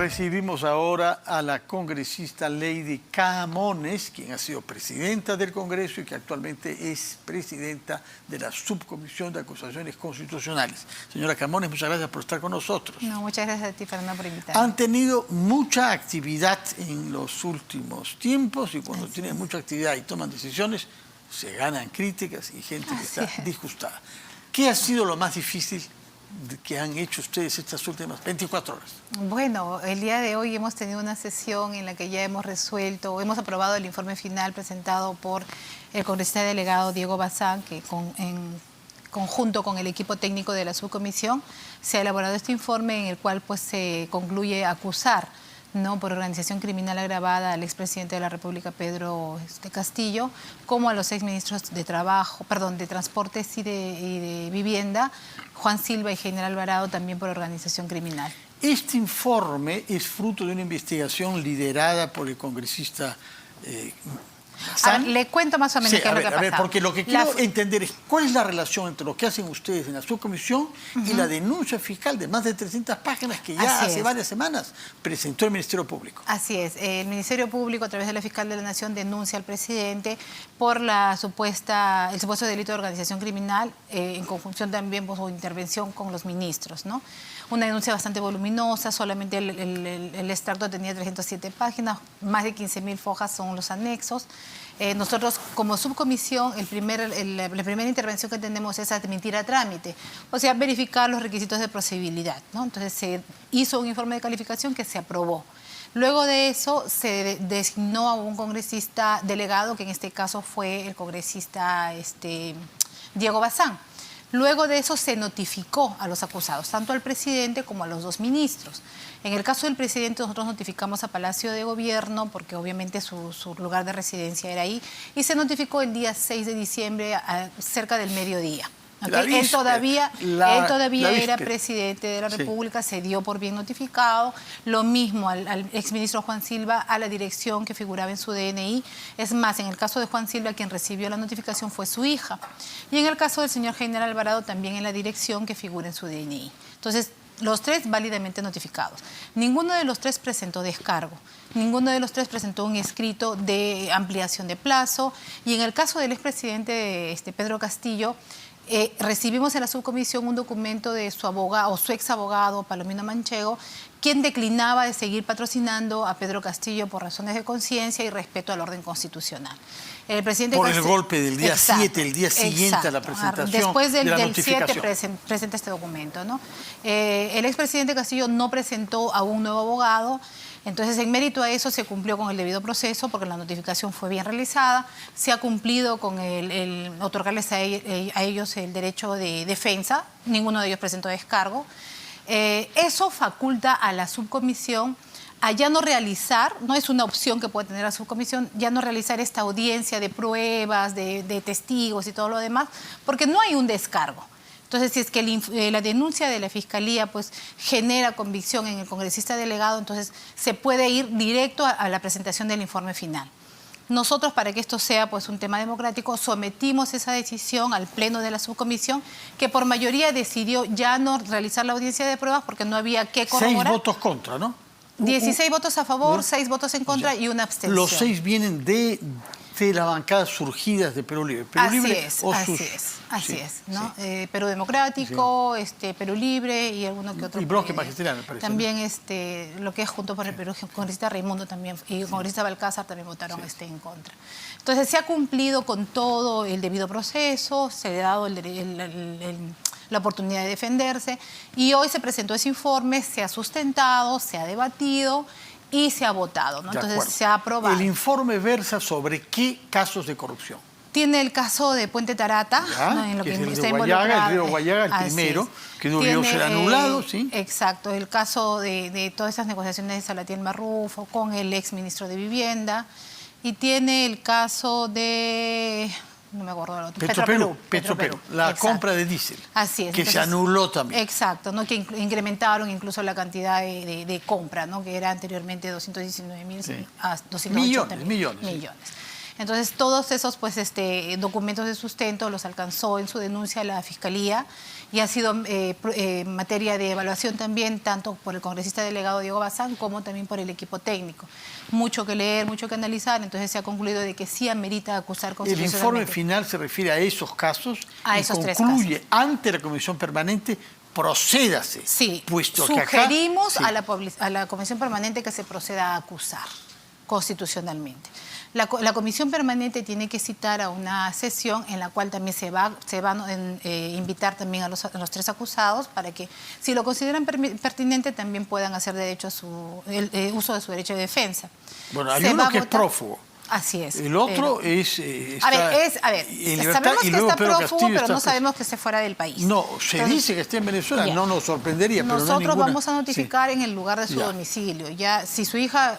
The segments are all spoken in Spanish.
Recibimos ahora a la congresista Lady Camones, quien ha sido presidenta del Congreso y que actualmente es presidenta de la Subcomisión de Acusaciones Constitucionales. Señora Camones, muchas gracias por estar con nosotros. No, muchas gracias a ti, Fernando, por invitarme. Han tenido mucha actividad en los últimos tiempos y cuando tienen mucha actividad y toman decisiones, se ganan críticas y gente que está disgustada. ¿Qué ha sido lo más difícil que han hecho ustedes estas últimas 24 horas? Bueno, el día de hoy hemos tenido una sesión en la que ya hemos resuelto, hemos aprobado el informe final presentado por el congresista delegado Diego Bazán, que en conjunto con el equipo técnico de la subcomisión se ha elaborado este informe en el cual pues se concluye acusar, ¿no?, por organización criminal agravada al expresidente de la República, Pedro Castillo, como a los exministros de Transportes y de Vivienda, Juan Silva y General Alvarado, también por organización criminal. Este informe es fruto de una investigación liderada por el congresista A ver, le cuento más o menos qué es lo que ha pasado. Porque lo que quiero entender es cuál es la relación entre lo que hacen ustedes en la subcomisión y la denuncia fiscal de más de 300 páginas que ya hace varias semanas presentó el Ministerio Público. Así es. El Ministerio Público, a través de la Fiscal de la Nación, denuncia al presidente por el supuesto delito de organización criminal, en conjunción también por su intervención con los ministros, ¿no? Una denuncia bastante voluminosa, solamente el extracto tenía 307 páginas, más de 15.000 fojas son los anexos. Nosotros, como subcomisión, la primera intervención que tenemos es admitir a trámite, o sea, verificar los requisitos de procedibilidad, ¿no? Entonces se hizo un informe de calificación que se aprobó. Luego de eso se designó a un congresista delegado, que en este caso fue el congresista Diego Bazán. Luego de eso se notificó a los acusados, tanto al presidente como a los dos ministros. En el caso del presidente, nosotros notificamos a Palacio de Gobierno, porque obviamente su lugar de residencia era ahí, y se notificó el día 6 de diciembre, cerca del mediodía. ¿Okay? Él todavía era presidente de la República, se dio por bien notificado. Lo mismo al exministro Juan Silva, a la dirección que figuraba en su DNI. Es más, en el caso de Juan Silva, quien recibió la notificación fue su hija. Y en el caso del señor General Alvarado, también en la dirección que figura en su DNI. Entonces, los tres válidamente notificados. Ninguno de los tres presentó descargo. Ninguno de los tres presentó un escrito de ampliación de plazo. Y en el caso del expresidente Pedro Castillo, recibimos en la subcomisión un documento de su abogado o su ex abogado, Palomino Manchego, quien declinaba de seguir patrocinando a Pedro Castillo por razones de conciencia y respeto al orden constitucional. El presidente por el golpe del día 7, el día siguiente a la presentación. Después del 7 notificación. presenta este documento, ¿no? El expresidente Castillo no presentó a un nuevo abogado. Entonces, en mérito a eso, se cumplió con el debido proceso porque la notificación fue bien realizada. Se ha cumplido con el otorgarles a ellos el derecho de defensa. Ninguno de ellos presentó descargo. Eso faculta a la subcomisión a ya no realizar, no es una opción que puede tener la subcomisión, ya no realizar esta audiencia de pruebas, de testigos y todo lo demás, porque no hay un descargo. Entonces, si es que la denuncia de la Fiscalía pues, genera convicción en el congresista delegado, entonces se puede ir directo a la presentación del informe final. Nosotros, para que esto sea pues, un tema democrático, sometimos esa decisión al pleno de la subcomisión, que por mayoría decidió ya no realizar la audiencia de pruebas porque no había que corroborar. 6 votos contra, ¿no? 16 votos a favor, 6 votos en contra y una abstención. Los 6 vienen de las bancadas surgidas de Perú Libre. Así es, ¿no? Sí. Perú Democrático, Perú Libre y alguno que otro. Y Bloque Magisterial, me parece. También lo que es Junto por el Perú, el congresista Raimundo también y el congresista Balcázar también votaron en contra. Entonces se ha cumplido con todo el debido proceso, se le ha dado la oportunidad de defenderse y hoy se presentó ese informe, se ha sustentado, se ha debatido y se ha votado, ¿no? Entonces se ha aprobado. El informe versa sobre qué casos de corrupción. Tiene el caso de Puente Tarata, ¿no? En lo que está involucrado. El río Guayaga, el primero, que no debió ser anulado, ¿sí? Exacto, el caso de todas esas negociaciones de Salatiel Marrufo con el ex ministro de Vivienda, y tiene el caso de... no me acuerdo del otro. Petroperú, la compra de diésel. Así es. Que entonces, se anuló también. Exacto, ¿no? Que incrementaron incluso la cantidad de compra, ¿no? Que era anteriormente 219.000 a 280 millones. Entonces, todos esos pues, documentos de sustento los alcanzó en su denuncia a la Fiscalía y ha sido materia de evaluación también, tanto por el congresista delegado Diego Bazán como también por el equipo técnico. Mucho que leer, mucho que analizar, entonces se ha concluido de que sí amerita acusar constitucionalmente. El informe final se refiere a esos casos a y esos concluye 3 casos. ante la Comisión Permanente, procédase. Sí, puesto sugerimos que acá, a la Comisión Permanente que se proceda a acusar constitucionalmente. La Comisión Permanente tiene que citar a una sesión en la cual también se va a invitar también a los 3 acusados para que, si lo consideran pertinente, también puedan hacer uso de su derecho de defensa. Bueno, hay uno que es prófugo. Así es. El otro sabemos que está prófugo, pero no sabemos que esté fuera del país. No, dice que está en Venezuela, no nos sorprendería, pero nosotros vamos a notificar en el lugar de su domicilio. Ya, si su hija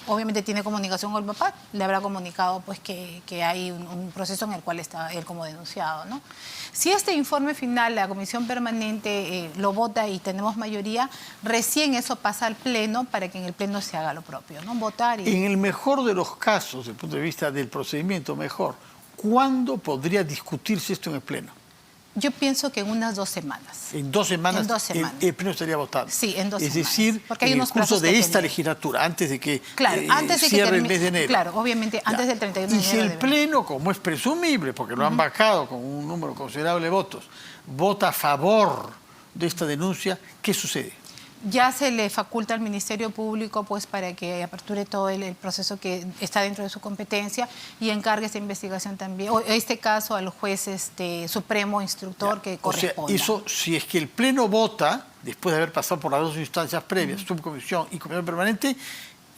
obviamente tiene comunicación con el papá, le habrá comunicado pues que hay un proceso en el cual está él como denunciado, ¿no? Si este informe final, la Comisión Permanente lo vota y tenemos mayoría, recién eso pasa al Pleno para que en el Pleno se haga lo propio, ¿no? Votar y... En el mejor de los casos, desde el punto de vista del procedimiento mejor, ¿cuándo podría discutirse esto en el Pleno? Yo pienso que en unas 2 semanas. ¿En 2 semanas? En 2 semanas. El Pleno estaría votando. Sí, en 2 semanas. Es decir, porque hay en el unos curso de esta que legislatura, antes de que antes de cierre que el mes de enero. Claro, obviamente, antes del 31 de enero. Y si el Pleno, como es presumible, porque lo han vacado con un número considerable de votos, vota a favor de esta denuncia, ¿qué sucede? Ya se le faculta al Ministerio Público pues para que aperture todo el proceso que está dentro de su competencia y encargue esta investigación también, o este caso al juez supremo instructor que corresponda. O sea, eso, si es que el Pleno vota, después de haber pasado por las 2 instancias previas, subcomisión y comisión permanente,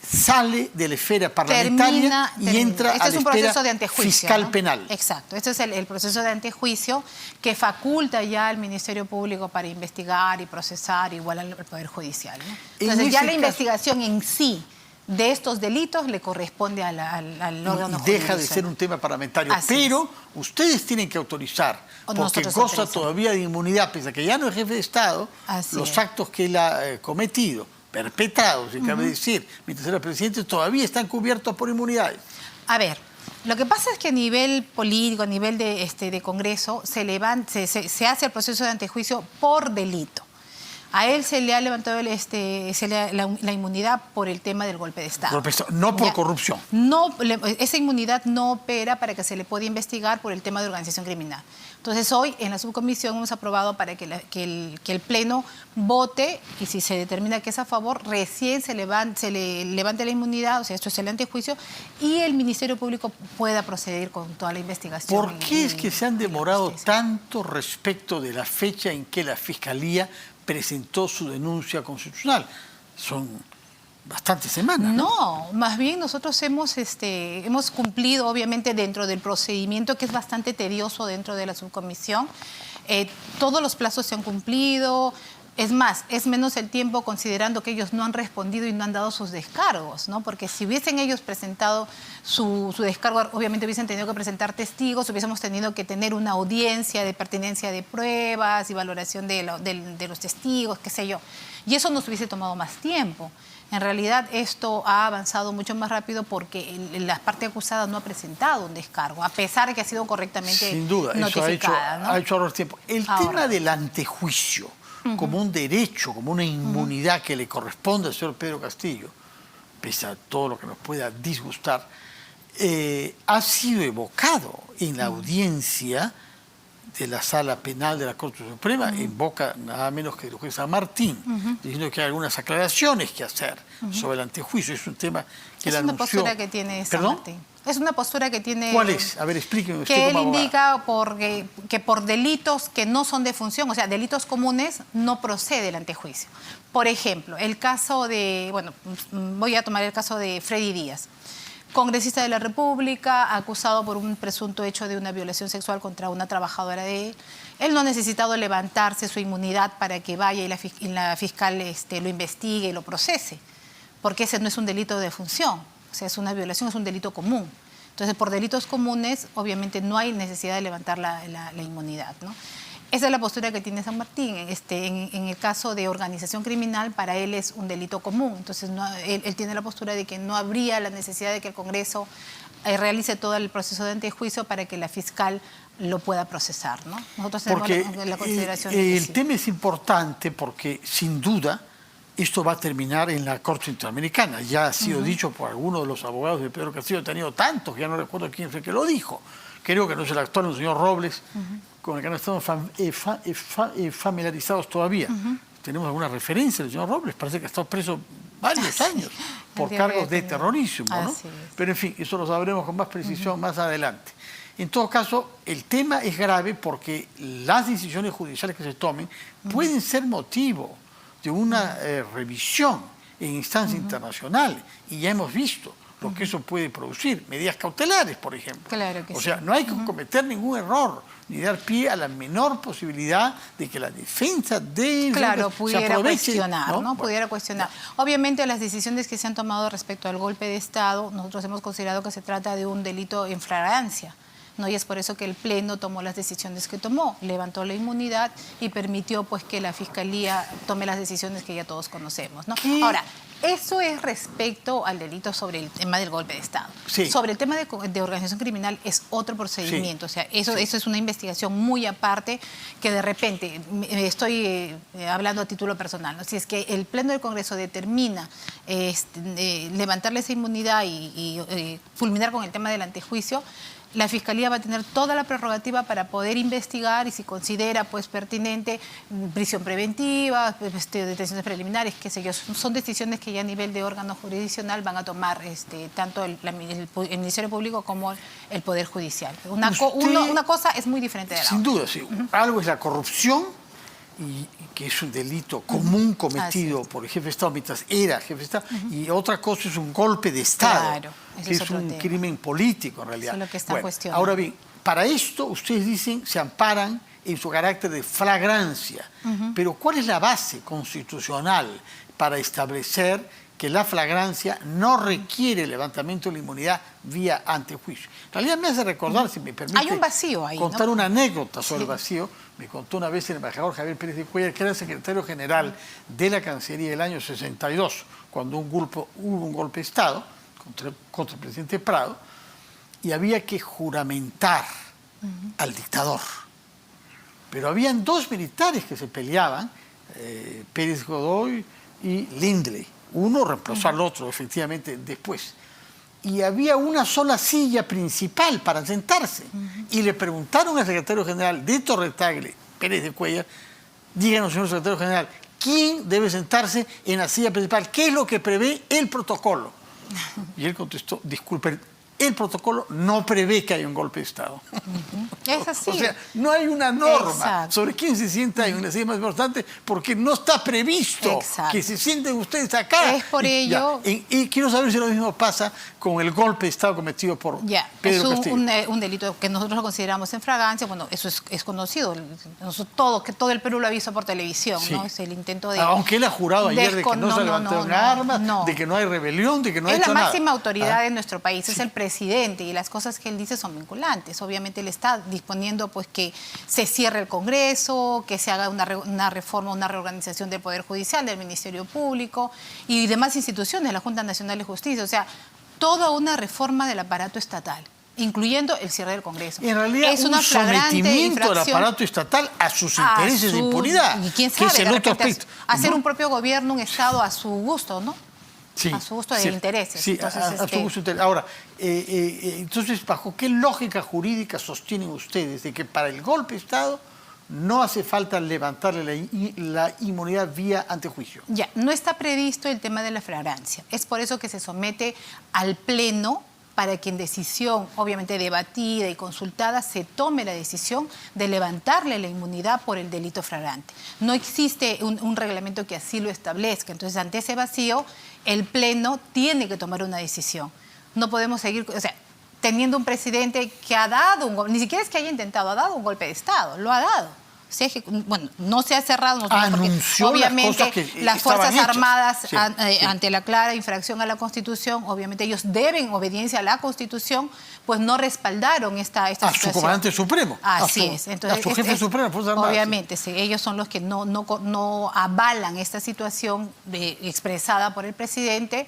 sale de la esfera parlamentaria y entra a la esfera fiscal penal. Exacto, este es el proceso de antejuicio que faculta ya al Ministerio Público para investigar y procesar igual al Poder Judicial, ¿no? Entonces ya la investigación en sí de estos delitos le corresponde al órgano judicial. Deja de ser un tema parlamentario, pero ustedes tienen que autorizar, porque goza todavía de inmunidad, pese a que ya no es jefe de Estado, los actos que él ha cometido, perpetrados, si cabe decir, mientras era presidente, todavía están cubiertos por inmunidades. A ver, lo que pasa es que a nivel político, a nivel de Congreso, se hace el proceso de antejuicio por delito. A él se le ha levantado la inmunidad por el tema del golpe de Estado. No por corrupción. No, esa inmunidad no opera para que se le pueda investigar por el tema de organización criminal. Entonces, hoy en la subcomisión hemos aprobado para que el Pleno vote y si se determina que es a favor, recién se le levante la inmunidad, o sea, esto es el antejuicio, y el Ministerio Público pueda proceder con toda la investigación. ¿Por qué es que se han demorado tanto respecto de la fecha en que la Fiscalía presentó su denuncia constitucional? Son bastantes semanas. No, más bien nosotros hemos cumplido, obviamente, dentro del procedimiento, que es bastante tedioso dentro de la subcomisión. Todos los plazos se han cumplido. Es más, es menos el tiempo considerando que ellos no han respondido y no han dado sus descargos, ¿no? Porque si hubiesen ellos presentado su descargo, obviamente hubiesen tenido que presentar testigos, hubiésemos tenido que tener una audiencia de pertinencia de pruebas y valoración de los testigos, qué sé yo. Y eso nos hubiese tomado más tiempo. En realidad esto ha avanzado mucho más rápido porque la parte acusada no ha presentado un descargo, a pesar de que ha sido correctamente sin duda, notificada. Eso ha hecho ahorrar tiempo. El tema del antejuicio, como un derecho, como una inmunidad que le corresponde al señor Pedro Castillo, pese a todo lo que nos pueda disgustar, ha sido evocado en la audiencia de la Sala Penal de la Corte Suprema, en boca nada menos que del juez San Martín, diciendo que hay algunas aclaraciones que hacer sobre el antejuicio. Es un tema que él anunció. Es una postura que tiene San Martín. Es una postura que tiene... ¿Cuál es? A ver, explíqueme usted que como él abogado. indica que por delitos que no son de función, o sea, delitos comunes, no procede el antejuicio. Por ejemplo, el caso de... Bueno, voy a tomar el caso de Freddy Díaz, congresista de la República, acusado por un presunto hecho de una violación sexual contra una trabajadora de él. Él no ha necesitado levantarse su inmunidad para que vaya y la fiscal lo investigue y lo procese, porque ese no es un delito de función. O sea, es una violación, es un delito común. Entonces, por delitos comunes, obviamente no hay necesidad de levantar la inmunidad, ¿no? Esa es la postura que tiene San Martín. En el caso de organización criminal, para él es un delito común. Entonces, él tiene la postura de que no habría la necesidad de que el Congreso realice todo el proceso de antejuicio para que la fiscal lo pueda procesar, ¿no? Nosotros tenemos la consideración de que el tema es importante porque, sin duda, esto va a terminar en la Corte Interamericana. Ya ha sido dicho por algunos de los abogados de Pedro Castillo, he tenido tantos que ya no recuerdo quién fue que lo dijo. Creo que no es el actual, el señor Robles, con el que no estamos familiarizados todavía. Tenemos alguna referencia del señor Robles, parece que ha estado preso varios años por cargos de terrorismo, ¿no? Pero en fin, eso lo sabremos con más precisión más adelante. En todo caso, el tema es grave porque las decisiones judiciales que se tomen pueden ser motivo de una revisión en instancia internacional, y ya hemos visto lo que eso puede producir, medidas cautelares, por ejemplo. Claro que o sea, no hay que cometer ningún error, ni dar pie a la menor posibilidad de que la defensa de... pudiera cuestionar, ¿no? Bueno, pudiera cuestionar. Obviamente, las decisiones que se han tomado respecto al golpe de Estado, nosotros hemos considerado que se trata de un delito en flagrancia, ¿no? Y es por eso que el Pleno tomó las decisiones que tomó, levantó la inmunidad y permitió pues que la Fiscalía tome las decisiones que ya todos conocemos, ¿no? Ahora, eso es respecto al delito sobre el tema del golpe de Estado. Sí. Sobre el tema de organización criminal es otro procedimiento. Sí. O sea, eso es una investigación muy aparte que de repente, estoy hablando a título personal, ¿no? Si es que el Pleno del Congreso determina levantarle esa inmunidad y fulminar con el tema del antejuicio, la Fiscalía va a tener toda la prerrogativa para poder investigar y si considera pues pertinente prisión preventiva, detenciones preliminares, qué sé yo. Son decisiones que ya a nivel de órgano jurisdiccional van a tomar tanto el Ministerio Público como el Poder Judicial. Una cosa es muy diferente de la otra. Sin duda, sí. Algo es la corrupción, que es un delito común cometido por el jefe de Estado mientras era jefe de Estado, y otra cosa es un golpe de Estado, que es un crimen político en realidad. Eso es lo que están cuestionando. Ahora bien, para esto ustedes dicen se amparan en su carácter de flagrancia, pero ¿cuál es la base constitucional para establecer que la flagrancia no requiere levantamiento de la inmunidad vía antejuicio? En realidad me hace recordar, si me permite, hay un vacío ahí, contar ¿no? una anécdota sobre el vacío. Me contó una vez el embajador Javier Pérez de Cuellar, que era el secretario general de la Cancillería del año 62, cuando hubo un golpe de Estado contra el presidente Prado, y había que juramentar al dictador. Pero habían dos militares que se peleaban, Pérez Godoy y Lindley. Uno reemplazó al otro, efectivamente, después. Y había una sola silla principal para sentarse. Y le preguntaron al secretario general de Torre Tagle, Pérez de Cuellar, díganos, señor secretario general, ¿quién debe sentarse en la silla principal? ¿Qué es lo que prevé el protocolo? Y él contestó, disculpe, el protocolo no prevé que haya un golpe de Estado. Es así. O sea, no hay una norma sobre quién se sienta en una silla más importante porque no está previsto que se sienten ustedes acá. Es por ello... Y quiero saber si lo mismo pasa con el golpe de Estado cometido por Pedro Castillo. Es un delito que nosotros lo consideramos en fragancia. Bueno, eso es conocido. Que todo el Perú lo ha visto por televisión, ¿no? Es el intento de... Aunque él ha jurado ayer de que no se levantaron armas, de que no hay rebelión, de que no ha hecho nada. Es la máxima autoridad de nuestro país, es el presidente, y las cosas que él dice son vinculantes. Obviamente él está disponiendo pues que se cierre el Congreso, que se haga una reforma, una reorganización del Poder Judicial, del Ministerio Público y demás instituciones, la Junta Nacional de Justicia. O sea, toda una reforma del aparato estatal, incluyendo el cierre del Congreso. En realidad es una sometimiento del aparato estatal a sus intereses de impunidad. Y quién sabe, que es el otro aspecto. Hacer un propio gobierno, un Estado a su gusto, ¿no? Sí, a su gusto de intereses. Sí, entonces, a su gusto de intereses. Ahora, entonces, ¿bajo qué lógica jurídica sostienen ustedes de que para el golpe de Estado no hace falta levantarle la inmunidad vía antejuicio? Ya, no está previsto el tema de la flagrancia. Es por eso que se somete al Pleno para que en decisión, obviamente debatida y consultada, se tome la decisión de levantarle la inmunidad por el delito flagrante. No existe un reglamento que así lo establezca. Entonces, ante ese vacío, el Pleno tiene que tomar una decisión. No podemos seguir, o sea, teniendo un presidente que ha dado un golpe, ni siquiera es que haya intentado, ha dado un golpe de Estado, lo ha dado. Bueno, no se ha cerrado, anunció porque obviamente las Fuerzas Armadas, ante la clara infracción a la Constitución, obviamente ellos deben obediencia a la Constitución, pues no respaldaron esta situación. A su comandante supremo. Así es. Entonces, a su jefe supremo de Fuerzas Armadas. Obviamente, sí, ellos son los que no avalan esta situación expresada por el presidente.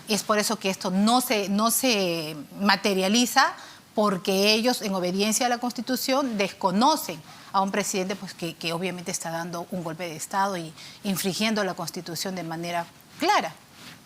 Es por eso que esto no se materializa, porque ellos, en obediencia a la Constitución, desconocen a un presidente pues, que obviamente está dando un golpe de Estado y infringiendo la Constitución de manera clara.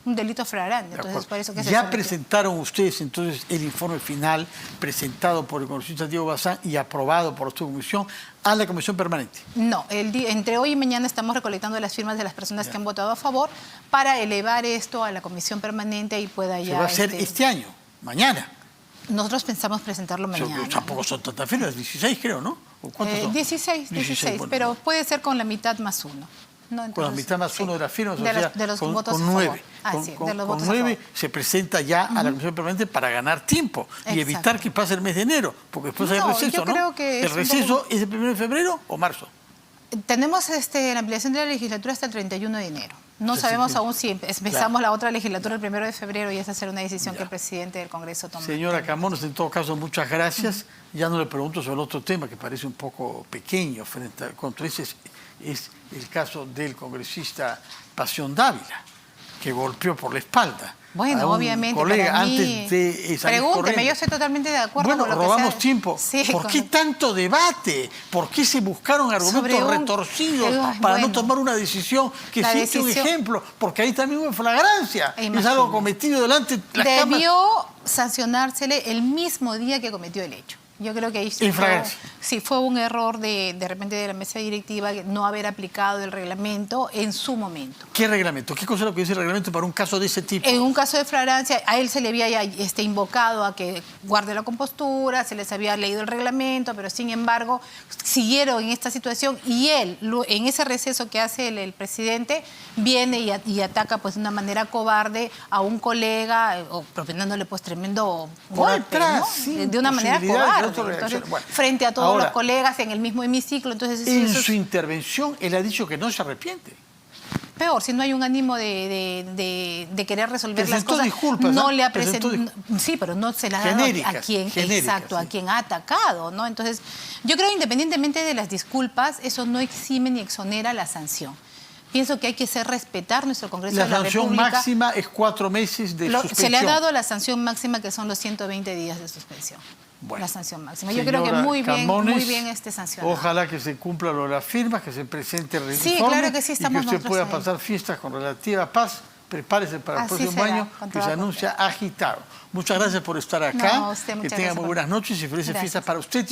Un delito flagrante. Entonces, por eso que ¿Ya presentaron ustedes entonces el informe final presentado por el congresista Diego Bazán y aprobado por su comisión a la Comisión Permanente? No, entre hoy y mañana estamos recolectando las firmas de las personas que han votado a favor para elevar esto a la Comisión Permanente y pueda ya... Se va a hacer este año, mañana. Nosotros pensamos presentarlo mañana. Tampoco son tantas firmas, 16 creo, ¿no? ¿O cuántos son? 16, bueno, pero puede ser con la mitad más uno. ¿No? Entonces, con la mitad más uno de las firmas, de los votos con a favor. 9. Con 9 se presenta ya a la Comisión Permanente para ganar tiempo y evitar que pase el mes de enero, porque después hay receso, ¿no? Creo que ¿El receso es el 1 de febrero o marzo? Tenemos la ampliación de la legislatura hasta el 31 de enero. No sabemos aún si empezamos la otra legislatura el 1 de febrero y esa será una decisión que el presidente del Congreso tome. Señora Camones, en todo caso, muchas gracias. Ya no le pregunto sobre el otro tema que parece un poco pequeño frente a contra ese es el caso del congresista Pasión Dávila, que golpeó por la espalda. Bueno, a un obviamente, colega para mí, antes de salir pregúnteme, corriendo. yo estoy totalmente de acuerdo con lo que robamos tiempo. Sí, ¿Por qué tanto debate? ¿Por qué se buscaron argumentos retorcidos para no tomar una decisión que sí un ejemplo? Porque ahí también hubo flagrancia. Es algo cometido delante de las cámaras. Debió sancionársele el mismo día que cometió el hecho. Yo creo que ahí fue un error de repente de la mesa directiva no haber aplicado el reglamento en su momento. ¿Qué reglamento? ¿Qué cosa es lo que dice el reglamento para un caso de ese tipo? En un caso de flagrancia, a él se le había invocado a que guarde la compostura, se les había leído el reglamento, pero sin embargo siguieron en esta situación y él, en ese receso que hace el presidente, viene y ataca pues de una manera cobarde a un colega, propiciándole pues tremendo golpe, ¿no? De una manera cobarde. Entonces, frente a todos los colegas en el mismo hemiciclo. Entonces, en su intervención, él ha dicho que no se arrepiente. Peor, si no hay un ánimo de querer resolver las cosas, disculpas, no le ha presentado. Sí, pero no se las ha dado a quien, a quien ha atacado, ¿no? Entonces, yo creo, independientemente de las disculpas, eso no exime ni exonera la sanción. Pienso que hay que respetar nuestro Congreso de la República. La sanción máxima es 4 meses de suspensión. Se le ha dado la sanción máxima, que son los 120 días de suspensión. Bueno, la sanción máxima. Yo creo que muy bien sancionado. Ojalá que se cumpla lo de las firmas, que se presente el informe. Sí, claro que sí, estamos y que usted pueda pasar fiestas con relativa paz. Prepárese para el próximo año, que se anuncia agitado. Muchas gracias por estar acá. No, usted, que tenga muy buenas noches y felices fiestas para usted.